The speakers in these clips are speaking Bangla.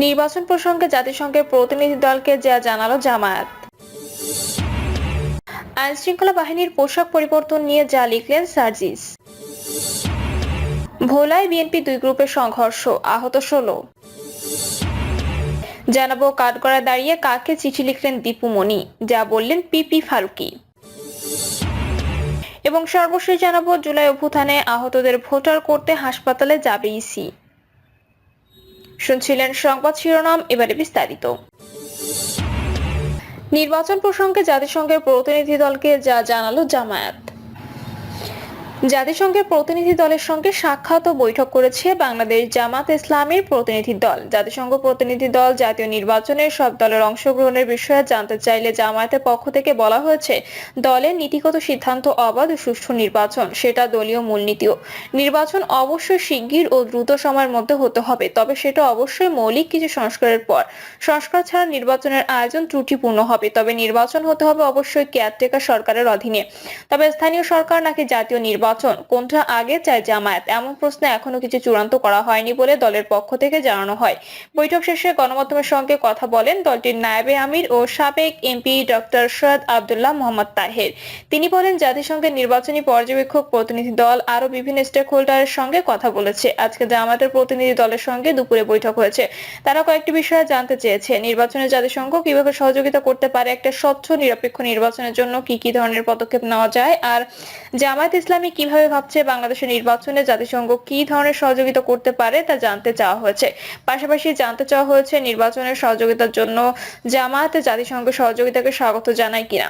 নির্বাচন প্রসঙ্গে জাতিসংঘের প্রতিনিধি দলকে যা জানালো জামায়াত। আইন শৃঙ্খলা বাহিনীর পোশাক পরিবর্তন নিয়ে যা লিখলেন সার্জিস। ভোলায় বিএনপি দুই গ্রুপের সংঘর্ষ, আহত 16। জানাবো কাঠগড়ায় দাঁড়িয়ে কাকে চিঠি লিখলেন দীপু মনি, যা বললেন পিপি ফারুকী। এবং সর্বশেষ জানাবো জুলাই অভ্যুত্থানে আহতদের ভোটার করতে হাসপাতালে যাবে ইসি। শুনছিলেন সংবাদ শিরোনাম, এবারে বিস্তারিত। নির্বাচন প্রসঙ্গে জাতিসংঘের প্রতিনিধি দলকে যা জানালো জামায়াত। জাতিসংঘের প্রতিনিধি দলের সঙ্গে সাক্ষাৎ ও বৈঠক করেছে বাংলাদেশ জামাত ইসলামীর প্রতিনিধি দল। জাতিসংঘ প্রতিনিধি দল জাতীয় নির্বাচনে সব দলের অংশগ্রহণের বিষয়ে জানতে চাইলে জামায়াতের পক্ষ থেকে বলা হয়েছে, দলের নীতিগত সিদ্ধান্ত অবাধ ও সুষ্ঠু নির্বাচন, সেটা দলীয় মূলনীতিও। নির্বাচন অবশ্যই শিগগির ও দ্রুত সময়ের মধ্যে হতে হবে, তবে সেটা অবশ্যই মৌলিক কিছু সংস্কারের পর। সংস্কার ছাড়া নির্বাচনের আয়োজন ত্রুটিপূর্ণ হবে। তবে নির্বাচন হতে হবে অবশ্যই কেয়ারটেকার সরকারের অধীনে। তবে স্থানীয় সরকার নাকি জাতীয় নির্বাচন, কোনটা আগে চায় জামায়াত, এমন প্রশ্নে এখনো কিছু চূড়ান্ত করা হয়নি বলে দলের পক্ষ থেকে জানানো হয়। বৈঠক শেষে গণমাধ্যমের সঙ্গে কথা বলেন দলটির নায়েবে আমির ও সাবেক এমপি ডক্টর সৈয়দ আব্দুল্লাহ মোহাম্মদ তাহের। তিনি বলেন, জাতিসংঘের নির্বাচনী পর্যবেক্ষক প্রতিনিধি দল আরো বিভিন্ন স্টেক হোল্ডারের সঙ্গে কথা বলেছে। আজকে জামায়াতের প্রতিনিধি দলের সঙ্গে দুপুরে বৈঠক হয়েছে। তারা কয়েকটি বিষয়ে জানতে চেয়েছে। নির্বাচনে জাতিসংঘ কিভাবে সহযোগিতা করতে পারে, একটা স্বচ্ছ নিরপেক্ষ নির্বাচনের জন্য কি কি ধরনের পদক্ষেপ নেওয়া যায়, আর জামায়াত ইসলামী কিভাবে ভাবছে বাংলাদেশের নির্বাচনে জাতিসংঘ কি ধরনের সহযোগিতা করতে পারে তা জানতে চাওয়া হয়েছে। পাশাপাশি জানতে চাওয়া হয়েছে নির্বাচনের সহযোগিতার জন্য জামায়াতে জাতিসংঘ সহযোগিতাকে স্বাগত জানায় কিনা।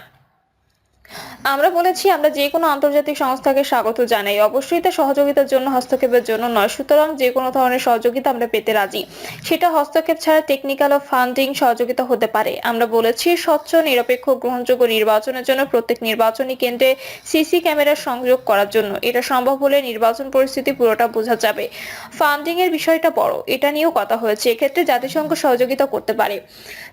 আমরা বলেছি, আমরা যে কোনো আন্তর্জাতিক সংস্থাকে স্বাগত জানাই, অবশ্যই তা সহযোগিতার জন্য, হস্তক্ষেপের জন্য নয়। সুতরাং যে কোনো ধরনের সহযোগিতা আমরা পেতে রাজি। সেটা হস্তক্ষেপ ছাড়া টেকনিক্যাল ও ফান্ডিং সহযোগিতা হতে পারে। আমরা বলেছি, স্বচ্ছ নিরপেক্ষ গ্রহণযোগ্য নির্বাচনের জন্য প্রত্যেক নির্বাচনী কেন্দ্রে সিসি ক্যামেরার সংযোগ করার জন্য। এটা সম্ভব হলে নির্বাচন পরিস্থিতি পুরোটা বোঝা যাবে। ফান্ডিং এর বিষয়টা বড়, এটা নিয়েও কথা হয়েছে। এক্ষেত্রে জাতিসংঘ সহযোগিতা করতে পারে।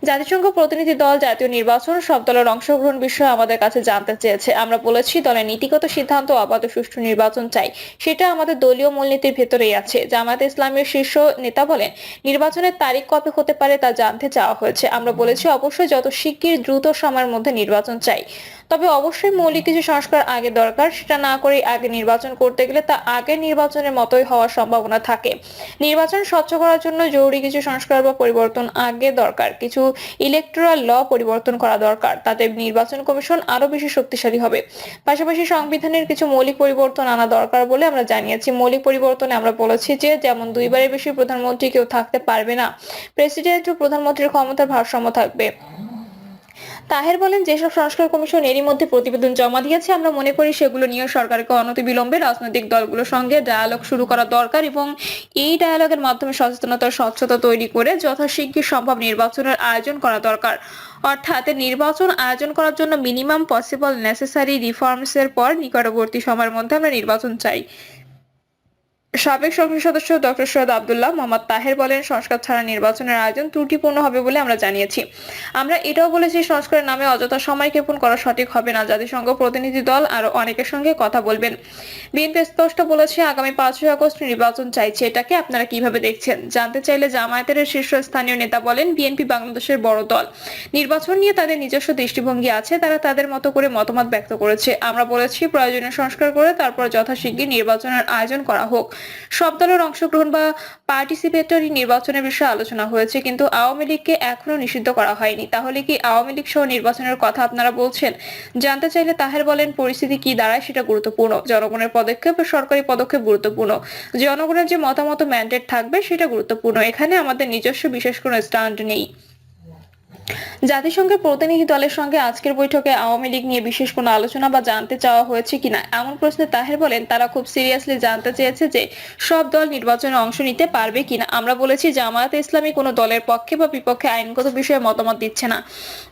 জাতিসংঘ প্রতিনিধি দল জাতীয় নির্বাচন সব দলের অংশগ্রহণ বিষয়ে আমাদের কাছে জানতে চেয়েছে। আমরা বলেছি, দলের নীতিগত সিদ্ধান্ত অবাধ ও সুষ্ঠু নির্বাচন চাই, সেটা আমাদের দলীয় মূলনীতির ভেতরেই আছে। জামায়াত ইসলামের শীর্ষ নেতা বলেন, নির্বাচনের তারিখ কবে হতে পারে তা জানতে চাওয়া হয়েছে। আমরা বলেছি, অবশ্যই যত শিগগির দ্রুত সময়ের মধ্যে নির্বাচন চাই, তবে অবশ্যই মৌলিক কিছু সংস্কার আগে দরকার। সেটা না করে আগে নির্বাচন করতে গেলে তা আগের নির্বাচনের মতোই হওয়ার সম্ভাবনা থাকে। নির্বাচন স্বচ্ছ করার জন্য জরুরি কিছু সংস্কার বা পরিবর্তন আগে দরকার। কিছু ইলেকটোরাল ল পরিবর্তন করা দরকার, তাতে নির্বাচন কমিশন আরো বেশি শক্তিশালী হবে। পাশাপাশি সংবিধানের কিছু মৌলিক পরিবর্তন আনা দরকার বলে আমরা জানিয়েছি। মৌলিক পরিবর্তনে আমরা বলেছি যে, যেমন দুইবারের বেশি প্রধানমন্ত্রী কেউ থাকতে পারবে না, প্রেসিডেন্ট ও প্রধানমন্ত্রীর ক্ষমতার ভারসাম্য থাকবে। তাহের বলেন, যেসব সংস্কার কমিশন এরই মধ্যে প্রতিবেদন জমা দিয়েছে, আমরা মনে করি সেগুলো নিয়ে সরকারকে অনতিবিলম্বে রাজনৈতিক দলগুলোর সঙ্গে ডায়ালগ শুরু করা দরকার এবং এই ডায়ালগের মাধ্যমে সচেতনতার স্বচ্ছতা তৈরি করে যথাশীঘ্র সম্ভব নির্বাচনের আয়োজন করা দরকার। অর্থাৎ নির্বাচন আয়োজন করার জন্য মিনিমাম পসিবল নেসেসারি রিফর্মস এর পর নিকটবর্তী সময়ের মধ্যে আমরা নির্বাচন চাই। সাবেক সংসদ সদস্য ডক্টর সৈয়দ আব্দুল্লাহ মোহাম্মদ তাহের বলেন, সংস্কার ছাড়া নির্বাচনের আয়োজন ত্রুটিপূর্ণ হবে বলে আমরা জানিয়েছি। আমরা এটাও বলেছি, সংস্কারের নামে অযথা সময় ক্ষেপণ করা সঠিক হবে না। জাতিসংঘ প্রতিনিধি দল আরো অনেকের সঙ্গে কথা বলবেন। বিএনপি স্পষ্ট বলেছে, আগামী 5ই আগস্ট নির্বাচন চাইছে। এটাকে আপনারা কিভাবে দেখছেন জানতে চাইলে জামায়াতের শীর্ষস্থানীয় নেতা বলেন, বিএনপি বাংলাদেশের বড় দল, নির্বাচন নিয়ে তাদের নিজস্ব দৃষ্টিভঙ্গি আছে, তারা তাদের মতো করে মতামত ব্যক্ত করেছে। আমরা বলেছি, প্রয়োজনীয় সংস্কার করে তারপর যথাশীঘ্র নির্বাচনের আয়োজন করা হোক। সব দলের অংশগ্রহণ বা পার্টিসিপেটরি নির্বাচনের বিষয়ে আলোচনা হয়েছে, কিন্তু আওয়ামী লীগকে এখনো নিষিদ্ধ করা হয়নি। তাহলে কি আওয়ামী লীগ সহ নির্বাচনের কথা আপনারা বলছেন? জানতে চাইলে তাহের বলেন, পরিস্থিতি কি দাঁড়ায় সেটা গুরুত্বপূর্ণ। জনগণের পদক্ষেপ ও সরকারি পদক্ষেপ গুরুত্বপূর্ণ। জনগণের যে মতামত ম্যান্ডেট থাকবে সেটা গুরুত্বপূর্ণ। এখানে আমাদের নিজস্ব বিশেষ কোনো স্ট্যান্ড নেই। জাতিসংঘের প্রতিনিধি দলের সঙ্গে আজকের বৈঠকে আওয়ামী লীগ নিয়ে বিশেষ কোনো আলোচনা বা জানতে চাওয়া হয়েছে কিনা এমন প্রশ্নে তাহের বলেন, তারা খুব সিরিয়াসলি জানতে চেয়েছে যে সব দল নির্বাচনে অংশ নিতে পারবে কিনা। আমরা বলেছি, জামায়াতে ইসলামী কোনো দলের পক্ষে বা বিপক্ষে আইনগত বিষয়ে মতামত দিচ্ছে না,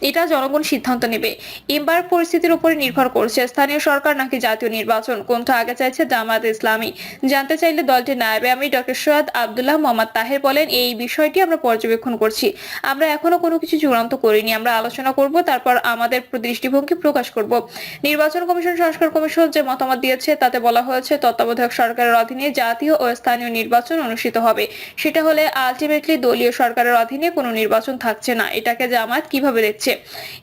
এটা জনগণ সিদ্ধান্ত নেবে। এবার পরিস্থিতির উপরে নির্ভর করছে স্থানীয় সরকার নাকি জাতীয় নির্বাচন, কোনটা আগে চাইছে জামায়াতে ইসলামী। জানতে চাইলে দলটির নায়েবে আমির ডক্টর সৈয়দ আব্দুল্লাহ মোহাম্মদ তাহের বলেন, এই বিষয়টি আমরা পর্যবেক্ষণ করছি, আমরা এখনো কোনো কিছু চূড়ান্ত করি করিনি। আমরা আলোচনা করব, তারপর আমাদের দৃষ্টিভঙ্গি প্রকাশ করব। নির্বাচন কমিশন সংস্কার কমিশন যে মতামত দিয়েছে তাতে বলা হয়েছে তত্ত্বাবধায়ক সরকারের অধীনে জাতীয় ও স্থানীয় নির্বাচন অনুষ্ঠিত হবে। সেটা হলে আলটিমেটলি দলীয় সরকারের অধীনে কোনো নির্বাচন থাকছে না। এটাকে জামায়াত কিভাবে দেখছে?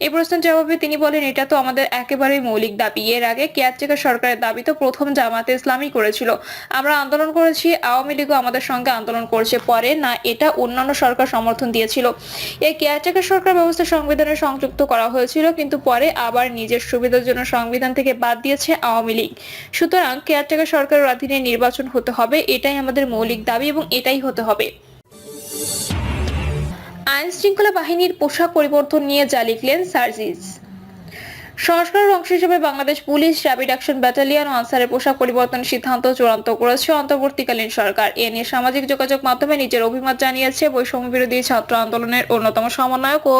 এই প্রশ্নের জবাবে তিনি বলেন, এটা তো আমাদের একেবারেই মৌলিক দাবি। এর আগে কেয়ারটেকার সরকারের দাবি তো প্রথম জামায়াতে ইসলামী করেছিল। আমরা আন্দোলন করেছি, আওয়ামী লীগও আমাদের সঙ্গে আন্দোলন করেছে। পরে না এটা অন্যান্য সরকার সমর্থন দিয়েছিল। এই কেয়ারটেকার সরকার ব্যবস্থা সংবিধানে সংযুক্ত করা হয়েছিল, কিন্তু পরে আবার নিজের সুবিধার জন্য সংবিধান থেকে বাদ দিয়েছে আওয়ামী লীগ। সুতরাং কেয়ারটেকার সরকারের অধীনে নির্বাচন হতে হবে, এটাই আমাদের মৌলিক দাবি এবং এটাই হতে হবে। আইন শৃঙ্খলা বাহিনীর পোশাক পরিবর্তন নিয়ে যা লিখলেন সার্জিস। সংস্কারের অংশ হিসেবে বাংলাদেশ পুলিশ, র্যাপিড অ্যাকশন ব্যাটালিয়ন ও আনসারের পোশাক পরিবর্তনের সিদ্ধান্ত চূড়ান্ত করেছে অন্তর্বর্তীকালীন সরকার। এ নিয়ে সামাজিক যোগাযোগ মাধ্যমে নিজের অভিমত জানিয়েছে বৈষম্য বিরোধী ছাত্র আন্দোলনের অন্যতম সমন্বয়ক ও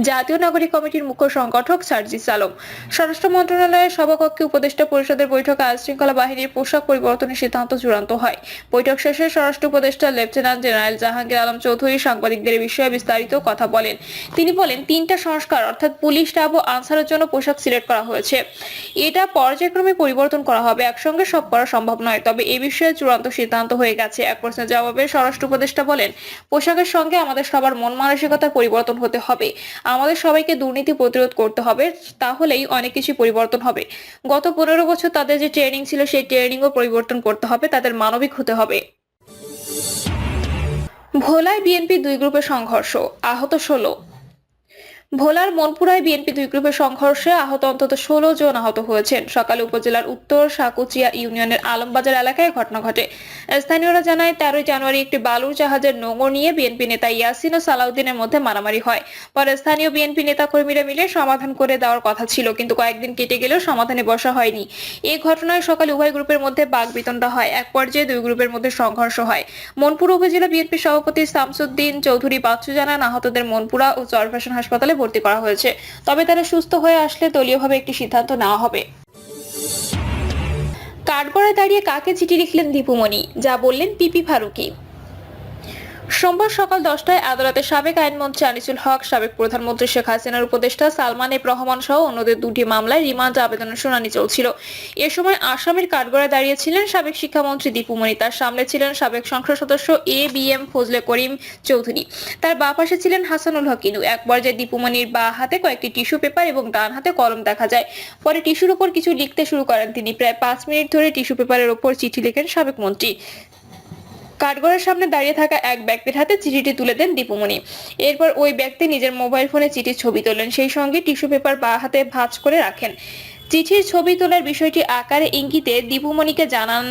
জাতীয় নাগরিক কমিটির মুখ্য সংগঠক সার্জিস আলম। স্বরাষ্ট্র মন্ত্রণালয়ের সভাকক্ষে উপদেষ্টা পরিষদের বৈঠকে আইন শৃঙ্খলা বাহিনীর পোশাক পরিবর্তনের সিদ্ধান্ত চূড়ান্ত হয়। বৈঠক শেষে স্বরাষ্ট্র উপদেষ্টা লেফটেন্যান্ট জেনারেল জাহাঙ্গীর আলম চৌধুরী সাংবাদিকদের এই বিষয়ে বিস্তারিত কথা বলেন। তিনি বলেন, 3টা সংস্কার অর্থাৎ পুলিশ, র্যাব ও আনসারের জন্য পোশাক সিলেক্ট করা হয়েছে। এটা পর্যায়ক্রমে পরিবর্তন করা হবে, একসঙ্গে সব করা সম্ভব নয়। তবে এই বিষয়ে চূড়ান্ত সিদ্ধান্ত হয়ে গেছে। এক প্রশ্নের জবাবে স্বরাষ্ট্র উপদেষ্টা বলেন, পোশাকের সঙ্গে আমাদের সবার মন মানসিকতার পরিবর্তন হতে হবে। আমাদের সবাইকে দুর্নীতি প্রতিরোধ করতে হবে, তাহলেই অনেক কিছু পরিবর্তন হবে। গত 15 বছর তাদের যে ট্রেনিং ছিল সেই ট্রেনিংও পরিবর্তন করতে হবে, তাদের মানবিক হতে হবে। ভোলায় বিএনপি 2 গ্রুপে সংঘর্ষ, আহত 16। ভোলার মনপুরায় বিএনপি 2 গ্রুপের সংঘর্ষে আহত অন্তত 16 জন আহত হয়েছেন। সকালে উপজেলার উত্তর সাকুচিয়া ইউনিয়নের আলমবাজার এলাকায় ঘটনা ঘটে। স্থানীয়রা জানায়, 13 জানুয়ারি একটি বালুর জাহাজের নোঙর নিয়ে বিএনপি নেতা ইয়াসিন ও সালাউদ্দিনের মধ্যে মারামারি হয়। পরে স্থানীয় বিএনপি নেতাকর্মীরা মিলে সমাধান করে দেওয়ার কথা ছিল, কিন্তু কয়েকদিন কেটে গেলেও সমাধানে বসা হয়নি। এই ঘটনায় সকালে উভয় গ্রুপের মধ্যে বাকবিতণ্ডা হয়। এক পর্যায়ে 2 গ্রুপের মধ্যে সংঘর্ষ হয়। মনপুরা উপজেলা বিএনপি সভাপতি শামসুদ্দিন চৌধুরী বাচ্চু জানান, আহতদের মনপুরা ও চরফ্যাশন হাসপাতালে ভর্তি করা হয়েছে। তবে তারা সুস্থ হয়ে আসলে দলীয়ভাবে একটি সিদ্ধান্ত নেওয়া হবে। কাঠগড়ায় দাঁড়িয়ে কাকে চিঠি লিখলেন দীপুমণি, যা বললেন পিপি ফারুকী। সোমবার সকাল 10টায় আদালতে সাবেক আইনমন্ত্রী আনিসুল হক, সাবেক প্রধানমন্ত্রী শেখ হাসিনার উপদেষ্টা সালমান এফ রহমান সহ অন্যদের 2টি মামলায় রিমান্ড আবেদনের শুনানি চলছিল। এ সময় আসামির কাঠগড়ায় দাঁড়িয়েছিলেন সাবেক শিক্ষামন্ত্রী দীপুমণি। তার সামনে ছিলেন সাবেক সংসদ সদস্য এ.বি.এম ফজলে করিম চৌধুরী। তার বাঁ পাশে ছিলেন হাসানুল হক ইনু। এক পর্যায়ে দীপুমণির বাঁ হাতে কয়েকটি টিস্যু পেপার এবং ডান হাতে কলম দেখা যায়। পরে টিস্যুর উপর কিছু লিখতে শুরু করেন তিনি। প্রায় 5 মিনিট ধরে টিস্যু পেপারের উপর চিঠি লেখেন সাবেক মন্ত্রী। কাঠগড়ার সামনে দাঁড়িয়ে থাকা এক ব্যক্তির হাতে চিঠিটি তুলে দেন দীপুমণি। এরপর ওই ব্যক্তি নিজের মোবাইল ফোনে চিঠির ছবি তোলেন, সেই সঙ্গে টিস্যু পেপার বাঁ হাতে ভাঁজ করে রাখেন। চিঠির ছবি তোলার বিষয়টি আকারে ইঙ্গিতে দীপুমণিকে জানান।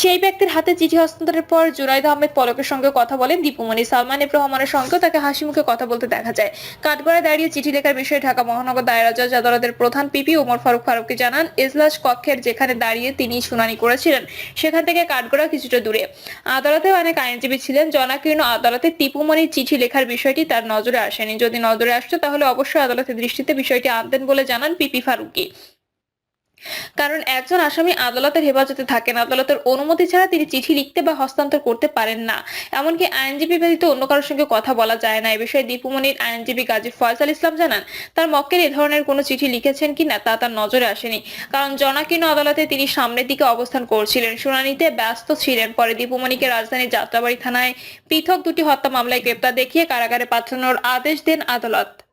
সেই ব্যক্তির হাতে চিঠি হস্তান্তরের পর জুনাইদ আহমেদ পলকের সঙ্গে কথা বলেন দীপুমণি। সালমান এফ রহমানের সঙ্গেও তাকে হাসি মুখে কথা বলতে দেখা যায়। কাঠগড়ায় দাঁড়িয়ে চিঠি লেখার বিষয়ে ঢাকা মহানগর দায়রা জজ আদালতের প্রধান পিপি ওমর ফারুক ফারুকী জানান, এজলাস কক্ষের যেখানে দাঁড়িয়ে তিনি শুনানি করেছিলেন সেখান থেকে কাঠগড়া কিছুটা দূরে। আদালতে অনেক আইনজীবী ছিলেন। জনাকীর্ণ আদালতে দীপুমণির চিঠি লেখার বিষয়টি তার নজরে আসেনি। যদি নজরে আসতো তাহলে অবশ্যই আদালতের দৃষ্টিতে বিষয়টি আনতেন বলে জানান পিপি ফারুকী। কারণ একজন আসামি আদালতের হেফাজতে থাকেন, আদালতের অনুমতি ছাড়া তিনি চিঠি লিখতে বা হস্তান্তর করতে পারেন না। এমনকি আইনজীবী ব্যতীত অন্য কারোর সঙ্গে কথা বলা যায় না। এ বিষয়ে দীপুমণির আইনজীবী গাজী ফয়সাল ইসলাম জানান, তার মক্কেল এ ধরনের কোনো চিঠি লিখেছেন কিনা তা তার নজরে আসেনি, কারণ জনাকীর্ণ আদালতে তিনি সামনের দিকে অবস্থান করছিলেন, শুনানিতে ব্যস্ত ছিলেন। পরে দীপুমণিকে রাজধানীর যাত্রাবাড়ি থানায় পৃথক 2টি হত্যা মামলায় গ্রেপ্তার দেখিয়ে কারাগারে পাঠানোর আদেশ দেন আদালত।